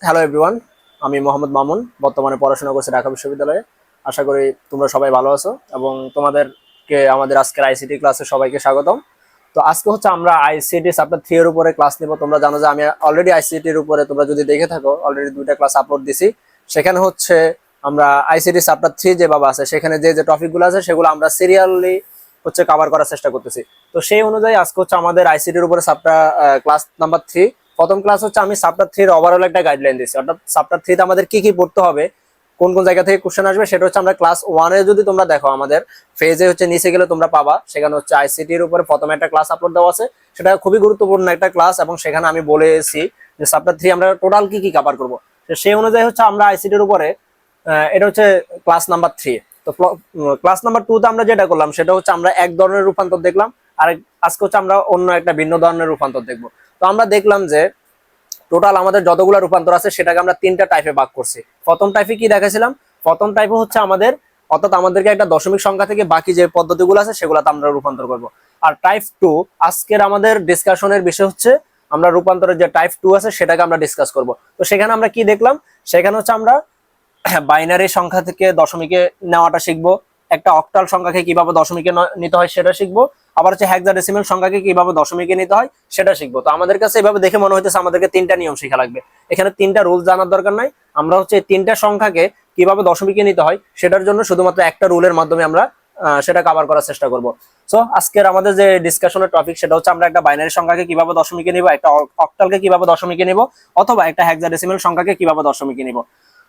Hello everyone, আমি মোহাম্মদ মামুন। বর্তমানে পড়াশোনা করছি ঢাকা বিশ্ববিদ্যালয়ে। আশা করি তোমরা সবাই ভালো আছো এবং তোমাদেরকে আমাদের আজকের আইসিটি ক্লাসে সবাইকে স্বাগতম। তো আজকে হচ্ছে আমরা আইসিটি চ্যাপ্টার 3 এর উপরে ক্লাস নিব। তোমরা জানো যে আমি অলরেডি আইসিটির উপরে, তোমরা যদি দেখে থাকো, অলরেডি 2টা ক্লাস আপলোড দিছি। সেখানে হচ্ছে আমরা আইসিটি চ্যাপ্টার 3 যেভাবে আছে সেখানে যে যে টপিকগুলো আছে সেগুলো আমরা সিরিয়ালি হচ্ছে কভার করার চেষ্টা করতেছি। তো সেই অনুযায়ী আজকে হচ্ছে আমাদের আইসিটির উপরে চ্যাপ্টার ক্লাস নাম্বার 3। প্রথম ক্লাস হচ্ছে আমি চ্যাপ্টার 3 এর ওভারঅল একটা গাইডলাইন দিচ্ছি, অর্থাৎ চ্যাপ্টার 3 তে আমাদের কি কি পড়তে হবে, কোন কোন জায়গা থেকে কোশ্চেন আসবে, সেটা হচ্ছে আমরা ক্লাস 1 এ যদি তোমরা দেখো আমাদের ফেজে হচ্ছে নিচে গেলে তোমরা পাবা, সেখানে হচ্ছে আইসিটি এর উপরে প্রথমে একটা ক্লাস আপলোড দেওয়া আছে। সেটা খুবই গুরুত্বপূর্ণ একটা ক্লাস এবং সেখানে আমি বলেছি যে চ্যাপ্টার 3 আমরা টোটাল কি কি কভার করব। তো সেই অনুযায়ী হচ্ছে আমরা আইসিটি এর উপরে এটা হচ্ছে ক্লাস নাম্বার 3। তো ক্লাস নাম্বার 2 তে আমরা যেটা করলাম সেটা হচ্ছে আমরা এক ধরনের রূপান্তর দেখলাম, আর আজকে হচ্ছে আমরা অন্য একটা ভিন্ন ধরনের রূপান্তর দেখব। তো আমরা দেখলাম যে টোটাল আমাদের যতগুলো রূপান্তর আছে সেটাকে আমরা 3টা টাইপে ভাগ করছি। প্রথম টাইপে কি দেখাছিলাম? প্রথম টাইপে হচ্ছে আমাদের, অর্থাৎ আমাদেরকে একটা দশমিক সংখ্যা থেকে বাকি যে পদ্ধতিগুলো আছে সেগুলোতে আমরা রূপান্তর করব। আর টাইপ 2 আজকের আমাদের ডিসকাশনের বিষয় হচ্ছে আমরা রূপান্তরের যে টাইপ 2 আছে সেটাকে আমরা ডিসকাস করব। তো সেখানে আমরা কি দেখলাম? সেখানে হচ্ছে আমরা বাইনারি সংখ্যা থেকে দশমিকে নেওয়াটা শিখবো, একটা অক্টাল সংখ্যাকে কিভাবে দশমিকে নিতে হয় সেটা শিখবো, আবার হচ্ছে হেক্সাডেসিমাল সংখ্যাকে কিভাবে দশমিকে নিতে হয় সেটা শিখবো। তো আমাদের কাছে এভাবে দেখে মনে হইতেছে আমাদেরকে 3টা নিয়ম শেখা লাগবে। এখানে 3টা রুল জানার দরকার নাই, আমরা হচ্ছে 3টা সংখ্যাকে কিভাবে দশমিকে নিতে হয় সেটার জন্য শুধুমাত্র একটা রুলের মাধ্যমে আমরা সেটা কভার করার চেষ্টা করব। সো আজকের আমাদের যে ডিসকাশনের টপিক সেটা হচ্ছে আমরা একটা বাইনারি সংখ্যাকে কিভাবে দশমিকে নিব, একটা অক্টালকে কিভাবে দশমিকে নিব, অথবা একটা হেক্সাডেসিমাল সংখ্যাকে কিভাবে দশমিকে নিব।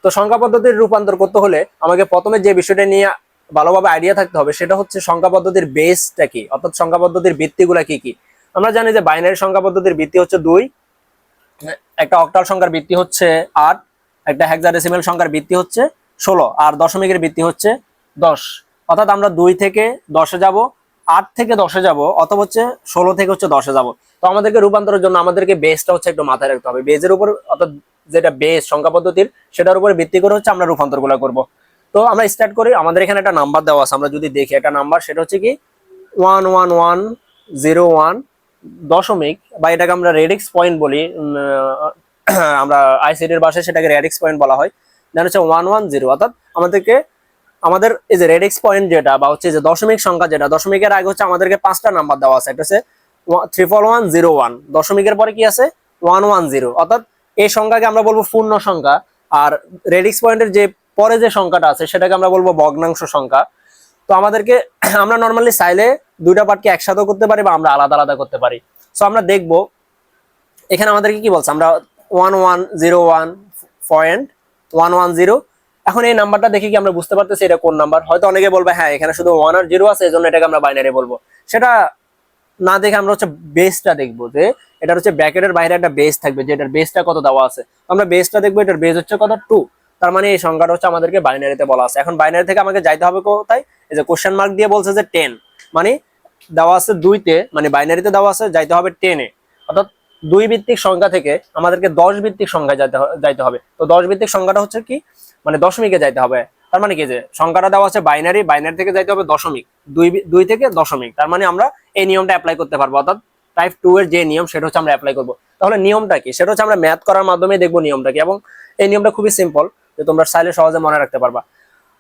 তো সংখ্যা পদ্ধতির রূপান্তর করতে হলে আমাকে প্রথমে যে বিষয়টা নিয়ে ভালোভাবে আইডিয়া থাকতে হবে সেটা হচ্ছে সংখ্যা পদ্ধতির বেসটা কি, অর্থাৎ সংখ্যা পদ্ধতির ভিত্তিগুলা কি কি। আমরা জানি যে বাইনারি সংখ্যা পদ্ধতির ভিত্তি হচ্ছে 2, একটা অক্টাল সংখ্যার ভিত্তি হচ্ছে 8, একটা হেক্সাডেসিমাল সংখ্যার ভিত্তি হচ্ছে 16, আর দশমিকের ভিত্তি হচ্ছে 10। অর্থাৎ আমরা 2 থেকে 10-এ যাব, 8 থেকে 10-এ যাব, অথবা হচ্ছে 16 থেকে হচ্ছে 10-এ যাব। তো আমাদেরকে রূপান্তরের জন্য আমাদেরকে বেসটা হচ্ছে একটু মাথায় রাখতে হবে। বেজের উপর, অর্থাৎ যেটা বেস সংখ্যা পদ্ধতির সেটার উপরে ভিত্তি করে হচ্ছে আমরা রূপান্তরগুলো করব। তো আমরা স্টার্ট করি। আমাদের এখানে একটা নাম্বার দেওয়া আছে, আমরা যদি দেখি একটা নাম্বার, সেটা হচ্ছে কি 11101 দশমিক, বা এটাকে আমরা রেডিক্স পয়েন্ট বলি। আমরা আইসিডির ভাষায় সেটাকে রেডিক্স পয়েন্ট বলা হয়। দেন হচ্ছে 110, অর্থাৎ আমাদের এই যে রেডিক্স পয়েন্ট যেটা, বা হচ্ছে যে দশমিক সংখ্যা যেটা, দশমিকের আগে হচ্ছে আমাদেরকে 5টা নাম্বার দেওয়া আছে। এটা হচ্ছে 34101, দশমিকের পরে কি আছে 110, অর্থাৎ এই সংখ্যাকে আমরা বলবো পূর্ণ সংখ্যা। আর রেডিক্স পয়েন্টের যে পরে যে সংখ্যাটা আছে সেটাকে আমরা বলবো ভগ্নাংশ সংখ্যা। তো আমাদেরকে আমরা নর্মালি চাইলে 2টা পার্টকে একসাথেও করতে পারি বা আমরা আলাদা আলাদা করতে পারি। সো আমরা দেখবো এখানে আমাদেরকে কি বলছে, আমরা 1101.110। এখন এই নাম্বারটা দেখে কি আমরা বুঝতে পারতেছি এটা কোন নাম্বার? হয়তো অনেকে বলবে হ্যাঁ এখানে শুধু 1 আর 0 আছে, এজন্য এটাকে আমরা বাইনারি বলবো। সেটা না দেখে আমরা হচ্ছে বেসটা দেখবো, যে এটা হচ্ছে ব্র্যাকেটের বাইরে একটা বেস থাকবে, যে এটার বেসটা কত দেওয়া আছে। আমরা বেসটা দেখবো, এটার বেস হচ্ছে কত 2। তার মানে এই সংখ্যাটা হচ্ছে আমাদেরকে বাইনারিতে বলা আছে। এখন বাইনারি থেকে আমাকে যাইতে হবে কোথায়? এই যে কোশ্চেন মার্ক দিয়ে বলছে যে 10, মানে দেওয়া আছে 2-তে, মানে বাইনারিতে দেওয়া আছে যাইতে হবে 10-এ। অর্থাৎ 2 ভিত্তিক সংখ্যা থেকে আমাদেরকে 10 ভিত্তিক সংখ্যায় যাইতে হবে। তো 10 ভিত্তিক সংখ্যাটা হচ্ছে কি, মানে দশমিকে যাইতে হবে। তার মানে কি, যে সংখ্যাটা দেওয়া আছে বাইনারি, বাইনারি থেকে যাইতে হবে দশমিক, 2 থেকে দশমিক। তার মানে আমরা এই নিয়মটা অ্যাপ্লাই করতে পারবো, অর্থাৎ টাইপ 2 এর যে নিয়ম সেটা হচ্ছে আমরা অ্যাপ্লাই করবো। তাহলে নিয়মটা কি সেটা হচ্ছে আমরা ম্যাথ করার মাধ্যমে দেখবো নিয়মটা কি, এবং এই নিয়মটা খুবই সিম্পল, যে তোমরা চাইলে সহজে মনে রাখতে পারবা।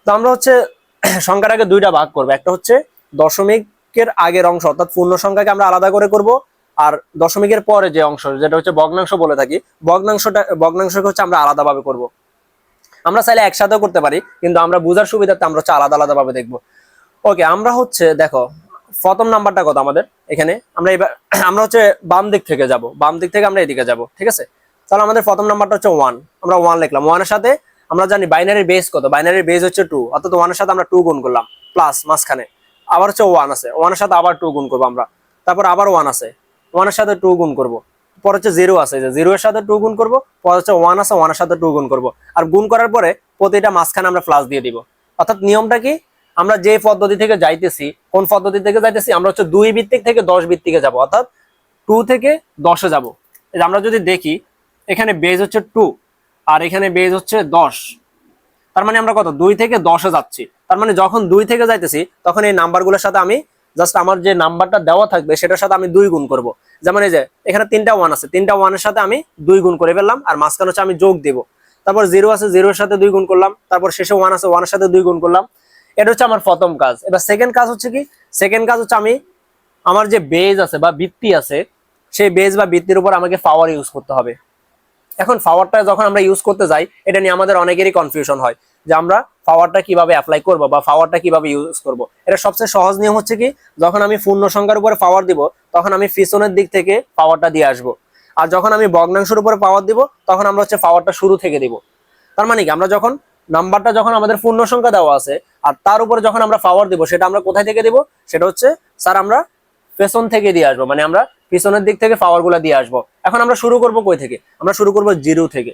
তো আমরা হচ্ছে সংখ্যাটাকে 2টা ভাগ করবো। একটা হচ্ছে দশমিকের আগের অংশ, অর্থাৎ পূর্ণ সংখ্যাকে আমরা আলাদা করে করব, আর দশমিকের পরে যে অংশ যেটা হচ্ছে ভগ্নাংশ বলে থাকি, ভগ্নাংশকে হচ্ছে আমরা আলাদাভাবে করব। আমরা চাইলে একসাথেও করতে পারি, কিন্তু আমরা বুঝার সুবিধার্থে আমরা হচ্ছে আলাদা আলাদা ভাবে দেখবো। ওকে, আমরা হচ্ছে দেখো প্রথম নাম্বারটা কত আমাদের এখানে, আমরা এবার আমরা হচ্ছে বাম দিক থেকে যাব, বাম দিক থেকে আমরা এদিকে যাব, ঠিক আছে? তাহলে আমাদের প্রথম নাম্বারটা হচ্ছে 1, আমরা 1 লিখলাম। 1 এর সাথে আমরা জানি বাইনারির বেস কত, বাইনারির বেস হচ্ছে 2, অর্থাৎ 1 এর সাথে আমরা 2 গুণ করলাম, প্লাস মাঝখানে আবার হচ্ছে 1 আছে, 1 এর সাথে আবার 2 গুণ করবো আমরা। তারপর আবার 1 আছে, 1 এর সাথে 2 গুণ করবো। পর হচ্ছে 0 আছে, যে 0 এর সাথে 2 গুণ করবো। পর হচ্ছে 1 আছে, 1 এর সাথে 2 গুণ করবো। আর গুণ করার পরে প্রতিটা মাঝখানে আমরা প্লাস দিয়ে দিব। অর্থাৎ নিয়মটা কি, আমরা যে পদ্ধতি থেকে যাইতেছি, কোন পদ্ধতি থেকে যাইতেছি, আমরা হচ্ছে 2 ভিত্তিক থেকে 10 ভিত্তিকে যাব, অর্থাৎ 2 থেকে 10-এ যাব। আমরা যদি দেখি এখানে বেজ হচ্ছে 2 আর এখানে বেজ হচ্ছে 10, তার মানে আমরা কত 2 থেকে 10-এ যাচ্ছি। তার মানে যখন 2 থেকে যাইতেছি তখন এই নাম্বারগুলোর সাথে আমি জাস্ট আমার যে নাম্বারটা দেওয়া থাকবে সেটার সাথে আমি 2 গুণ করব। যেমন এই যে এখানে 3টা 1 আছে, 3টা 1-এর সাথে আমি 2 গুণ করে ফেললাম, আর মাঝখানে হচ্ছে আমি যোগ দেব। তারপর 0 আছে, 0-এর সাথে 2 গুণ করলাম, তারপর শেষে 1 আছে, 1-এর সাথে 2 গুণ করলাম। এটা হচ্ছে আমার প্রথম কাজ। এবার সেকেন্ড কাজ হচ্ছে কি, সেকেন্ড কাজ হচ্ছে আমি আমার যে বেজ আছে বা ভিত্তি আছে, সেই বেজ বা ভিত্তির উপর আমাকে পাওয়ার ইউজ করতে হবে। এখন পাওয়ারটা যখন আমরা ইউজ করতে যাই, এটা নিয়ে আমাদের অনেকেরই কনফিউশন হয় যে আমরা পাওয়ারটা কিভাবে অ্যাপ্লাই করব বা পাওয়ারটা কিভাবে ইউজ করব। এটা সবচেয়ে সহজ নিয়ম হচ্ছে কি, যখন আমি পূর্ণ সংখ্যার উপরে পাওয়ার দিব তখন আমি পিছনের দিক থেকে পাওয়ারটা দিয়ে আসব, আর যখন আমি ভগ্নাংশের উপরে পাওয়ার দিব তখন আমরা হচ্ছে পাওয়ারটা শুরু থেকে দিব। তার মানে কি, আমরা যখন নাম্বারটা যখন আমাদের পূর্ণ সংখ্যা দেওয়া আছে আর তার উপরে যখন আমরা পাওয়ার দিব, সেটা আমরা কোথায় থেকে দিব, সেটা হচ্ছে স্যার আমরা পেছন থেকে দিয়ে আসবো, মানে আমরা পিছনের দিক থেকে পাওয়ার গুলা দিয়ে আসবো। এখন আমরা শুরু করব কই থেকে, আমরা শুরু করব 0 থেকে।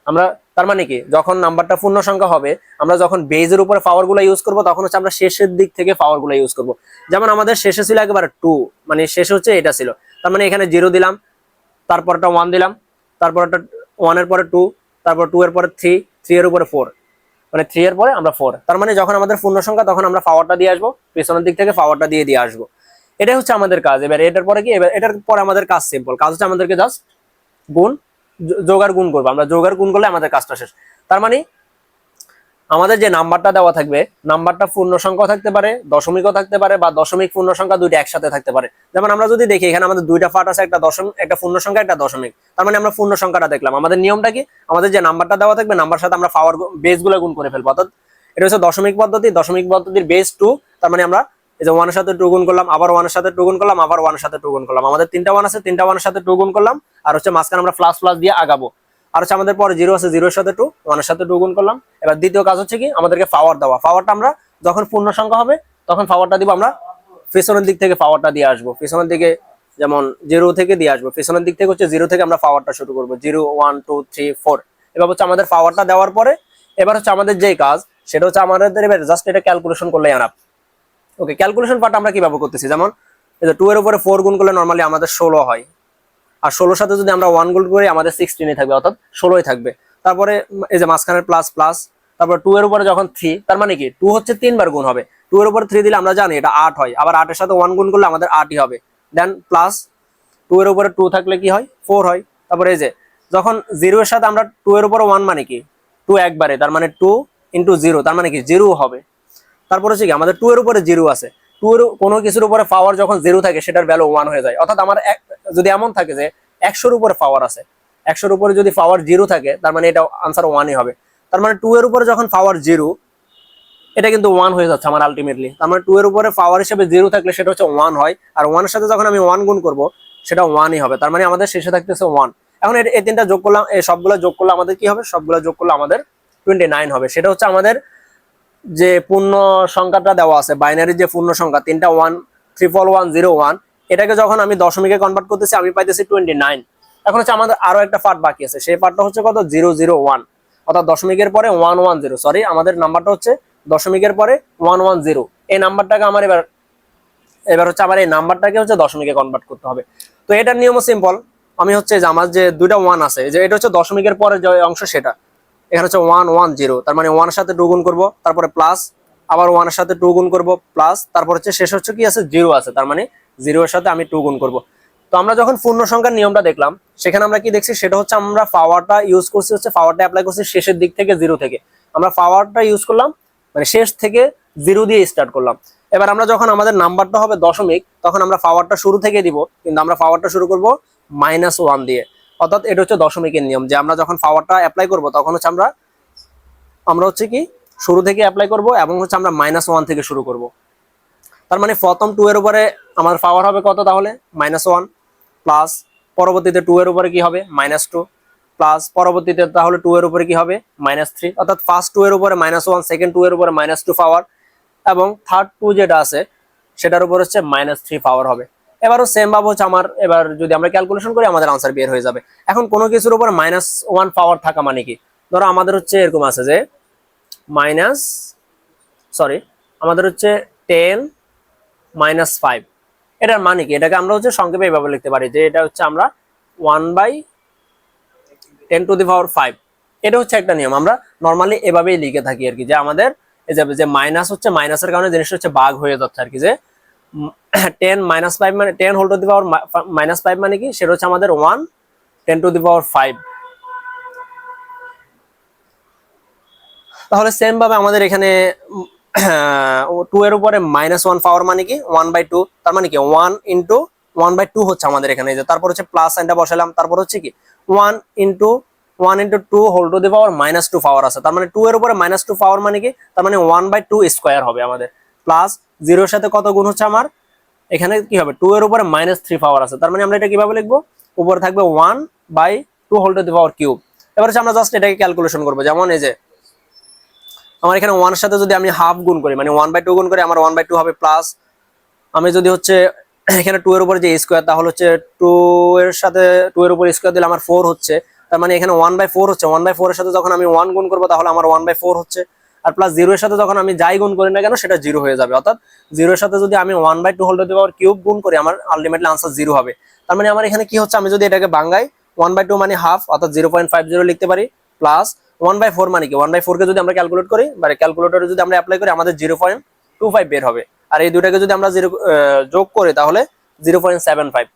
আমরা তার মানে কি, যখন নাম্বারটা পূর্ণ সংখ্যা হবে, আমরা যখন বেজের উপরে পাওয়ার গুলা ইউজ করব তখন হচ্ছে আমরা শেষের দিক থেকে পাওয়ার গুলা ইউজ করব। যেমন আমাদের শেষে ছিল একেবারে 2, মানে শেষে হচ্ছে এটা ছিল, তার মানে এখানে 0 দিলাম, তারপরটা 1 দিলাম, তারপরটা 1 এর পরে 2, তারপর 2 এর পরে 3, 3 এর উপরে 4, মানে 3 এর পরে আমরা 4। তার মানে যখন আমাদের পূর্ণ সংখ্যা তখন আমরা পাওয়ারটা দিয়ে আসবো, পিছনের দিক থেকে পাওয়ারটা দিয়ে আসবো। এটাই হচ্ছে আমাদের কাজ। এবার এটার পরে কি, এবার এটার পরে আমাদের কাজ সিম্পল, কাজ হচ্ছে আমাদেরকে জাস্ট গুণ, যোগ আর গুণ করবো। আমরা যোগ আর গুণ করলে আমাদের কাজটা শেষ। তার মানে আমাদের যে নাম্বারটা দেওয়া থাকবে, নাম্বারটা পূর্ণ সংখ্যা থাকতে পারে, দশমিকও থাকতে পারে, বা দশমিক পূর্ণ সংখ্যা দুইটা একসাথে থাকতে পারে। যেমন আমরা যদি দেখি এখানে আমাদের দুইটা পার্ট আছে, একটা দশমিক, একটা পূর্ণ সংখ্যা, একটা দশমিক। তার মানে আমরা পূর্ণ সংখ্যাটা দেখলাম। আমাদের নিয়মটা কি, আমাদের যে নাম্বারটা দেওয়া থাকবে নাম্বার সাথে আমরা পাওয়ার বেস গুলো গুণ করে ফেলবো। অর্থাৎ এটা হচ্ছে দশমিক পদ্ধতি, দশমিক পদ্ধতির বেস 2। তার মানে আমরা এই যে 1 এর সাথে 2 গুণ করলাম, আবার 1 এর সাথে 2 গুণ করলাম, আবার 1 এর সাথে 2 গুণ করলাম। আমাদের 3টা 1 আছে, 3টা 1 এর সাথে 2 গুণ করলাম, আর হচ্ছে মাঝখানে আমরা প্লাস প্লাস দিয়ে আগাবো। আর হচ্ছে আমাদের পরে 0 আছে, 0 এর সাথে 2, 1 এর সাথে 2 গুণ করলাম। এবার দ্বিতীয় কাজ হচ্ছে কি, আমাদেরকে পাওয়ার দেওয়া। পাওয়ারটা আমরা যখন পূর্ণ সংখ্যা হবে তখন পাওয়ারটা দিব, আমরা পিছনের দিক থেকে পাওয়ারটা দিয়ে আসবো। পিছনের দিকে যেমন 0 থেকে দিয়ে আসবো, পিছনের দিক থেকে হচ্ছে 0 থেকে আমরা পাওয়ারটা শুরু করবো, 0 1 2 3 4। এবার হচ্ছে আমাদের পাওয়ারটা দেওয়ার পরে এবার হচ্ছে আমাদের যেই কাজ, সেটা হচ্ছে আমাদের এবার জাস্ট এটা ক্যালকুলেশন করলে আনাপ। ওকে, ক্যালকুলেশন পার্ট আমরা কিভাবে করতেছি, যেমন এই যে 2 এর উপরে 4 গুণ করলে নরমালি আমাদের 16 হয়, আর 16 সাথে যদি আমরা 1 গুণ করি আমাদের 16 থাকবে, অর্থাৎ 16ই থাকবে। তারপরে এই যে মাঝখানের প্লাস প্লাস, তারপর 2 এর উপরে যখন 3, তার মানে কি 2 হচ্ছে 3 বার গুণ হবে। 2 এর উপরে 3 দিলে আমরা জানি এটা 8 হয়, আবার 8 এর সাথে 1 গুণ করলে আমাদের 8ই হবে। দেন প্লাস 2 এর উপরে 2 থাকলে কি হয়, 4 হয়। তারপরে এই যে যখন 0 এর সাথে আমরা 2 এর উপরে 1, মানে কি 2 একবারে, তার মানে 2 ইন্টু 0, তার মানে কি 0 হবে। তারপরে হচ্ছে কি, আমাদের 2 এর উপরে 0 আছে, 2 এর কোনো কিছুর উপরে পাওয়ার যখন 0 থাকে সেটার ভ্যালু 1 হয়ে যায়। অর্থাৎ আমার যদি এমন থাকে যে 100-এর উপরে পাওয়ার আছে, 100-এর উপরে যদি পাওয়ার 0 থাকে, তার মানে এটা আনসার 1ই হবে। তার মানে 2 এর উপরে যখন পাওয়ার 0, এটা কিন্তু 1 হয়ে যাচ্ছে আমার আলটিমেটলি। তার মানে 2 এর উপরে পাওয়ার হিসেবে 0 থাকলে সেটা হচ্ছে 1 হয়, আর 1 এর সাথে যখন আমি 1 গুণ করব সেটা 1ই হবে। তার মানে আমাদের শেষে থাকতেছে 1। এখন এই তিনটা যোগ করলাম, এই সবগুলো যোগ করলে আমাদের কি হবে, সবগুলো যোগ করলে আমাদের 29 হবে। সেটা হচ্ছে আমাদের যে পূর্ণ সংখ্যাটা দেওয়া আছে, বাইনারি যে পূর্ণ সংখ্যা 3টা 1 11101, এটাকে যখন আমি দশমিকে কনভার্ট করতেছি আমি পাইতেছি 29। এখন হচ্ছে আমাদের আরো একটা পার্ট বাকি আছে, সেই পার্টটা হচ্ছে কত, 001, অর্থাৎ দশমিকের পরে 110। সরি, আমাদের নাম্বারটা হচ্ছে দশমিকের পরে 110। এই নাম্বারটাকে আমার এবার হচ্ছে আমার এই নাম্বারটাকে হচ্ছে দশমিকে কনভার্ট করতে হবে। তো এটার নিয়মও সিম্পল। আমি হচ্ছে যে আমার যে দুইটা 1 আছে, যে এটা হচ্ছে দশমিকের পরে যে অংশ সেটা, এখানে হচ্ছে 110, তার মানে 1 এর সাথে 2 গুণ করবো, তারপরে প্লাস, আবার 1 এর সাথে 2 গুণ করবো, প্লাস, তারপর হচ্ছে শেষ হচ্ছে কি আছে, 0 আছে, তার মানে 0 এর সাথে আমি 2 গুণ করবো। তো আমরা যখন পূর্ণ সংখ্যার নিয়মটা দেখলাম, সেখানে আমরা কি দেখছি, সেটা হচ্ছে আমরা পাওয়ারটা ইউজ করছি, হচ্ছে পাওয়ারটা অ্যাপ্লাই করছি শেষের দিক থেকে, 0 থেকে। আমরা পাওয়ারটা ইউজ করলাম, মানে শেষ থেকে 0 দিয়ে স্টার্ট করলাম। এবার আমরা যখন আমাদের নাম্বারটা হবে দশমিক, তখন আমরা পাওয়ারটা শুরু থেকে দিব, কিন্তু আমরা পাওয়ারটা শুরু করব -1 দিয়ে। অর্থাৎ এটা হচ্ছে দশমিকের নিয়ম, যে আমরা যখন পাওয়ারটা অ্যাপ্লাই করব তখন হচ্ছে আমরা হচ্ছে কি শুরু থেকে অ্যাপ্লাই করব, এবং হচ্ছে আমরা -1 থেকে শুরু করব। তার মানে প্রথম 2 এর উপরে আমার পাওয়ার হবে কত, তাহলে -1, প্লাস পরবর্তীতে 2 এর উপরে কি হবে, -2, প্লাস পরবর্তীতে তাহলে 2 এর উপরে কি হবে, -3। অর্থাৎ ফার্স্ট 2 এর উপরে -1, সেকেন্ড 2 এর উপরে -2 পাওয়ার, এবং থার্ড 2 যেটা আছে সেটার উপর হচ্ছে -3 পাওয়ার হবে। এবারও সেম ভাবে হচ্ছে আমার, এবার যদি আমরা ক্যালকুলেশন করি আমাদের আনসার বের হয়ে যাবে। এখন কোনো কিছুর উপর -1 পাওয়ার থাকা মানে কি, ধরো আমাদের হচ্ছে এরকম আছে যে আমাদের হচ্ছে 10 -5, এটার মানে কি, এটাকে আমরা হচ্ছে সংক্ষেপে এইভাবে লিখতে পারি যে এটা হচ্ছে আমরা 1/10⁵। এটা হচ্ছে একটা নিয়ম, আমরা নর্মালি এভাবেই লিখে থাকি আর কি, যে আমাদের এই যে মাইনাস হচ্ছে, মাইনাসের কারণে জিনিসটা হচ্ছে ভাগ হয়ে যাচ্ছে আর কি, যে 10 -5 মানে 10 হোল টু দি পাওয়ার -5 মানে কি, সেটা হচ্ছে আমাদের 1 10 টু দি পাওয়ার 5। তাহলে সেম ভাবে আমাদের এখানে 2 এর উপরে -1 পাওয়ার মানে কি 1/2, তার মানে কি 1 ইন্টু 1/2 হচ্ছে আমাদের এখানে। এই যে তারপর হচ্ছে প্লাস সাইনটা বসালাম, তারপর হচ্ছে কি 1 ইন্টু 2 হোল টু দি পাওয়ার -2 পাওয়ার আছে, তার মানে 2 এর উপরে -2 পাওয়ার মানে কি, তার মানে 1/2 স্কোয়ার হবে আমাদের। প্লাস 0 এর সাথে কত গুণ হচ্ছে আমার এখানে কি হবে, 2 এর উপরে -3 পাওয়ার আছে, তার মানে আমরা এটা কিভাবে লিখবো, উপরে থাকবে 1/2 whole to the power cube. এবার হচ্ছে আমরা জাস্ট এটাকে ক্যালকুলেশন করবো। যেমন এই যে আমার এখানে 1 এর সাথে যদি আমি হাফ গুণ করি, মানে 1/2 গুণ করি, আমার 1/2 হবে। প্লাস আমি যদি হচ্ছে এখানে 2 এর উপরে যে স্কোয়ার, তাহলে হচ্ছে 2 এর সাথে 2 এর উপর স্কোয়ার দিলে আমার 4 হচ্ছে, তার মানে এখানে 1/4 হচ্ছে। 1/4 এর সাথে যখন আমি 1 গুণ করবো তাহলে আমার 1/4 হচ্ছে। আর প্লাস 0 এর সাথে যখন আমি যাই গুণ করি না কেন সেটা 0 হয়ে যাবে। অর্থাৎ 0 এর সাথে যদি আমি 1/2 whole to the power cube গুণ করি, আমার আলটিমেটলি আনসার 0 হবে। তার মানে আমার এখানে কি হচ্ছে, আমি যদি এটাকে ভাঙাই 1/2 মানে হাফ, অর্থাৎ 0.50 লিখতে পারি। প্লাস 1/4 মানে কি 1/4 কে যদি আমরা ক্যালকুলেট করি, মানে ক্যালকুলেটরে যদি আমরা অ্যাপ্লাই করি, আমাদের 0.25 বের হবে। আর এই দুটাকে যদি আমরা যোগ করি তাহলে 0.75।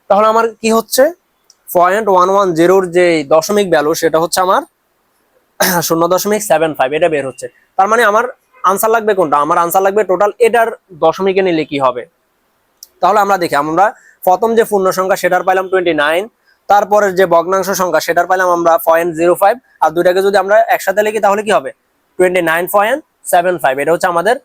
তাহলে আমার কি হচ্ছে 0.110 যে দশমিক ভ্যালু, সেটা হচ্ছে আমার 0.75 এটা বের হচ্ছে। তার মানে আমার আনসার লাগবে কোনটা, আমার আনসার লাগবে টোটাল এটার দশমিকে নিলে কি হবে। তাহলে আমরা দেখি, আমরা প্রথম যে পূর্ণ সংখ্যা সেটার পাইলাম 29, তারপরের যে ভগ্নাংশ সংখ্যা সেটার পাইলাম আমরা 0.05, আর দুইটাকে যদি আমরা একসাথে লিখি তাহলে কি হবে 29.75। এটা হচ্ছে আমাদের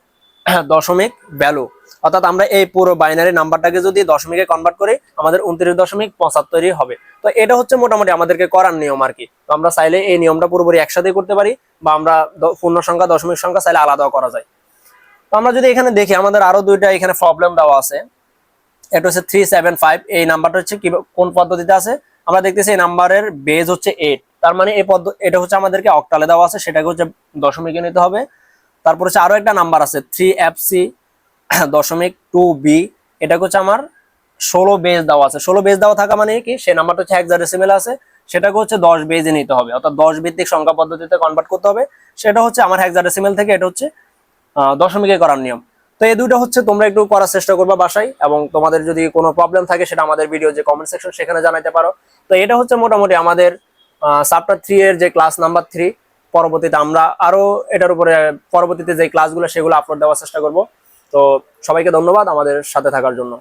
দশমিক ভ্যালু। অর্থাৎ আমরা এই পুরো বাইনারি নাম্বারটাকে যদি দশমিকে কনভার্ট করি, আমাদের 29.75 হবে। তো এটা হচ্ছে মোটামুটি আমাদেরকে করার নিয়ম আর কি। তো আমরা চাইলে এই নিয়মটা পুরোপুরি একসাথে করতে পারি, বা আমরা পূর্ণ সংখ্যা দশমিক সংখ্যা চাইলে আলাদাও করা যায়। তো আমরা যদি এখানে দেখি, আমাদের আরো দুইটা এখানে প্রবলেম দেওয়া আছে। এটা হচ্ছে 375, এই নাম্বারটা হচ্ছে কি কোন পদ্ধতিতে আছে, আমরা দেখতেছি এই নাম্বারের বেজ হচ্ছে 8, তার মানে এই এটা হচ্ছে আমাদেরকে অক্টালে দেওয়া আছে, সেটাকে হচ্ছে দশমিকে নিতে হবে। তারপর হচ্ছে আরো একটা নাম্বার আছে 3FC.2B, এটা হচ্ছে আমার 16 বেজ দেওয়া আছে। 16 বেজ দেওয়া থাকা মানে কি, সেই নাম্বারটা হচ্ছে হেক্সাডেসিমেল আছে, সেটাকে হচ্ছে 10 বেজে নিতে হবে, অর্থাৎ 10 ভিত্তিক সংখ্যা পদ্ধতিতে কনভার্ট করতে হবে। সেটা হচ্ছে আমার হেক্সাডেসিমেল থেকে, এটা হচ্ছে দশমিকে করার নিয়ম। তো এই দুটো হচ্ছে তোমরা একটু করার চেষ্টা করবা বাসায়, এবং তোমাদের যদি কোনো প্রবলেম থাকে সেটা আমাদের ভিডিও যে কমেন্ট সেকশন সেখানে জানাতে পারো। তো এটা হচ্ছে মোটামুটি আমাদের চ্যাপ্টার 3 এর যে ক্লাস নাম্বার 3। পরবর্তীতে আমরা আরো এটার উপরে পরবর্তীতে যে ক্লাসগুলো সেগুলো আপলোড দেওয়ার চেষ্টা করব। তো সবাইকে ধন্যবাদ আমাদের সাথে থাকার জন্য।